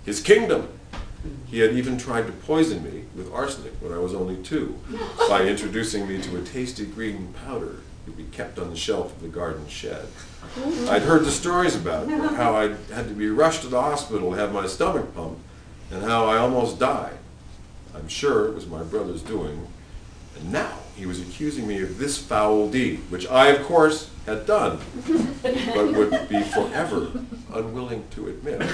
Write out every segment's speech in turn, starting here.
his kingdom. He had even tried to poison me with arsenic when I was only 2 by introducing me to a tasty green powder to be kept on the shelf of the garden shed. I'd heard the stories about it, how I had to be rushed to the hospital to have my stomach pumped, and how I almost died. I'm sure it was my brother's doing, and now he was accusing me of this foul deed, which I, of course, had done, but would be forever unwilling to admit. The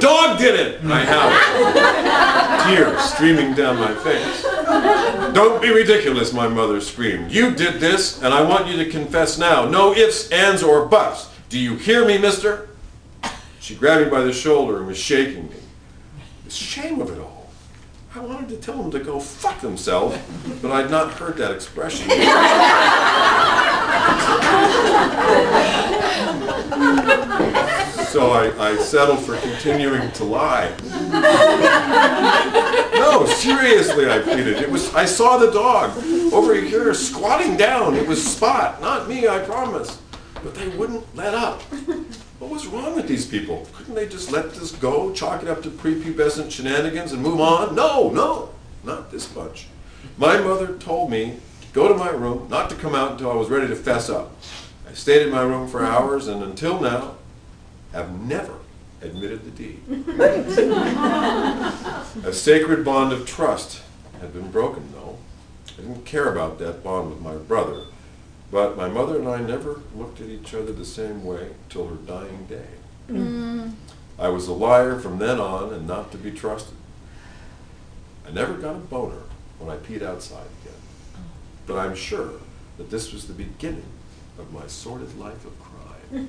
dog did it! I howled, tears streaming down my face. Don't be ridiculous, my mother screamed. You did this, and I want you to confess now. No ifs, ands, or buts. Do you hear me, mister? She grabbed me by the shoulder and was shaking me. The shame of it all. I wanted to tell him to go fuck himself, but I'd not heard that expression. So I settled for continuing to lie. No, seriously, I pleaded. I saw the dog over here squatting down. It was Spot, not me, I promise. But they wouldn't let up. What was wrong with these people? Couldn't they just let this go, chalk it up to prepubescent shenanigans and move on? No, not this much. My mother told me to go to my room, not to come out until I was ready to fess up. I stayed in my room for hours and until now have never admitted the deed. A sacred bond of trust had been broken, though. I didn't care about that bond with my brother. But my mother and I never looked at each other the same way till her dying day. I was a liar from then on and not to be trusted. I never got a boner when I peed outside again. But I'm sure that this was the beginning of my sordid life of crime.